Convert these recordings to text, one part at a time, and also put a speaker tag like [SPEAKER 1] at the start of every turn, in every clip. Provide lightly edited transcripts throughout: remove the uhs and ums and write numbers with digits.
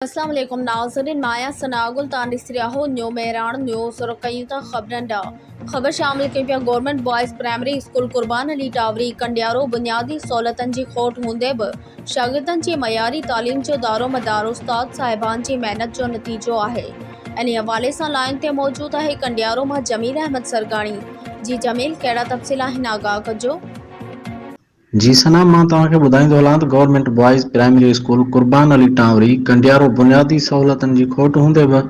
[SPEAKER 1] अस्सलाम वालेकुम नाज़रीन, माया सनागुल तानिसरियाहो न्यू मेहरान न्यूज़ और कई खबरन डा खबर शामिल कई पिया। गवर्नमेंट बॉयज़ प्राइमरी स्कूल कुर्बान अली टावरी कंडियारो बुनियादी सहूलतन जी खोट हूंदे बि शागिर्दनि जी मयारी तालीम जो दारो मदार उस्ताद साहिबान जी मेहनत जो नतीजो आहे। इन हवाले सां लाइन ते मौजूद आहे कंडियारो मां जमील अहमद सरगाणी। जी जमील, कहिड़ा तफ़सील आहिनि, आगाह कजो।
[SPEAKER 2] जी सना, मां तव्हांखे ॿुधाईंदो हलां त गवर्नमेंट बॉयज़ प्राइमरी स्कूल कुर्बान अली टावरी कंडियारो बुनियादी सहूलतनि जी खोट हूंदे बि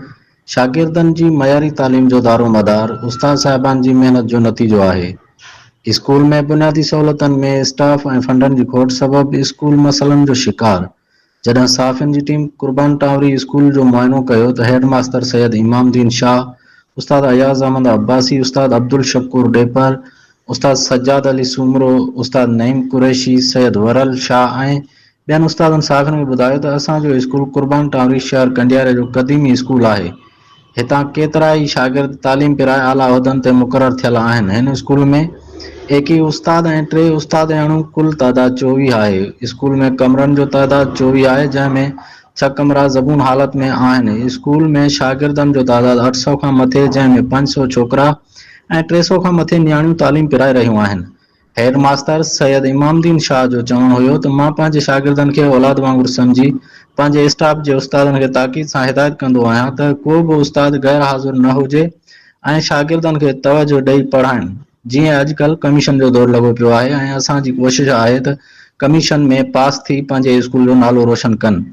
[SPEAKER 2] शागिर्दनि जी मयारी तालीम जो दारो मदार उस्ताद साहिबान जी महिनत जो नतीजो आहे। स्कूल में बुनियादी सहूलतनि में स्टाफ ऐं फंडनि जी खोट सबबि स्कूल मसइलनि जो शिकार। जॾहिं साफ़ियुनि जी टीम कुर्बान टावरी स्कूल जो मुआइनो कयो त हेड मास्टर सैयद इमामदीन शाह, उस्ताद अयाज़ अहमद अब्बासी, उस्ताद अब्दुल शकूर डेपर, उस्ताद सज्जाद अली सूमरो, उस्ताद नईम कुरैशी, सैयद वरल शाह ऐं ॿियनि उस्तादनि साफ़ियुनि खे ॿुधायो त असांजो स्कूल कुर्बान टावरी शहर कंडियारे जो क़दीमी स्कूल आहे। हितां केतिरा ई शागिर्द तालीम पिराए आला उहिदनि ते मुक़रर थियल आहिनि। हिन स्कूल में 21 उस्ताद ऐं 3 उस्ताद अणु कुल तादाद 24 आहे। स्कूल में कमरनि जो तादाद 24 आहे, जंहिंमें 6 कमरा ज़बून हालत में आहिनि। स्कूल में शागिर्दनि जो तादाद 800 खां मथे, जंहिंमें 500 छोकिरा ऐं 300 खां मथे नियाणियूं तालीम पिराए रहियूं आहिनि। हेड मास्टर सैयद इमामदीन शाह जो चवणु हुयो त मां पंहिंजे शागिर्दनि खे औलाद वांगुरु सम्झी पंहिंजे स्टाफ जे उस्तादनि खे ताक़ीद सां हिदायत कंदो आहियां त को बि उस्ताद गैर हाज़िर न हुजे ऐं शागिर्दनि खे तवजो ॾेई पढ़ाइनि। जीअं अॼुकल्ह कमीशन जो दौरु लॻो पियो आहे ऐं असांजी कोशिशि आहे त कमीशन में पास थी पंहिंजे स्कूल जो नालो रोशन कनि।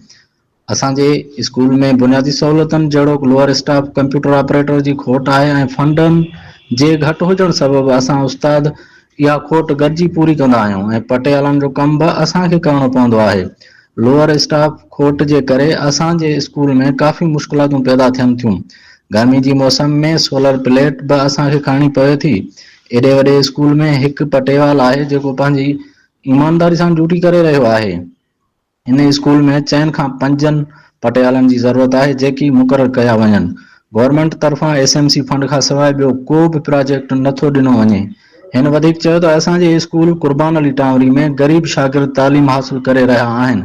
[SPEAKER 2] असांजे स्कूल में बुनियादी सहूलतनि जहिड़ो लोअर स्टाफ, कंप्यूटर ऑपरेटर जी खोट आहे ऐं फंडनि जे घटि हुजण सबबि असां उस्ताद इहा खोट गॾिजी पूरी कंदा आहियूं ऐं पटियालनि जो कमु बि असांखे करणो पवंदो आहे। लोअर स्टाफ खोट जे करे असांजे स्कूल में काफ़ी मुश्किलातूं पैदा थियनि थियूं। गर्मी जी मौसम में सोलर प्लेट बि असांखे खणणी पवे थी। एॾे वॾे स्कूल में हिकु पटेवाल आहे जेको पंहिंजी ईमानदारी सां ड्यूटी करे रहियो आहे। हिन स्कूल में 4 खां 5 पटियालनि जी ज़रूरत आहे जेकी मुक़रर कया वञनि। गवर्नमेंट तरफ़ां SMC फंड खां सवाइ ॿियो को बि प्रोजेक्ट नथो ॾिनो वञे। हिन वधीक चयो त असांजे स्कूल कुर्बान अली टावरी में ग़रीब शागिर्द तालीम हासिल करे रहिया आहिनि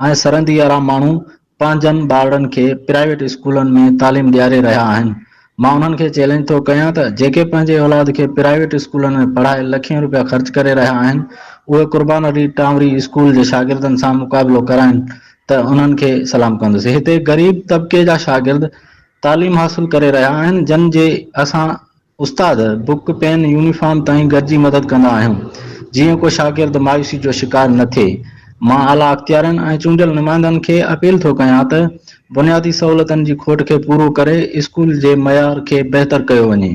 [SPEAKER 2] ऐं सरहदी वारा माण्हू पंहिंजनि ॿारनि खे प्राइवेट स्कूलनि में तालीम ॾियारे रहिया आहिनि। मां उन्हनि खे चैलेंज थो कयां त जेके पंहिंजे औलाद खे प्राइवेट स्कूलनि में पढ़ाए लखें रुपया ख़र्च करे रहिया आहिनि, उहे कुर्बान अली टावरी स्कूल जे शागिर्दनि सां मुक़ाबिलो कराइनि त उन्हनि खे सलाम कंदुसि। हिते ग़रीब तबिके जा शागिर्द तालीम हासिल करे रहिया आहिनि, जिन जे असां उस्ताद बुक, पेन, यूनिफॉर्म ताईं गॾिजी मदद कंदा आहियूं, जीअं को शागिर्द मायूसी जो शिकार न थिए। मां आला अख़्तियारनि ऐं चूंडियल नुमाइंदनि खे अपील थो कयां त बुनियादी सहूलतनि जी खोट खे पूरो करे स्कूल जे मयार खे बहितर कयो वञे।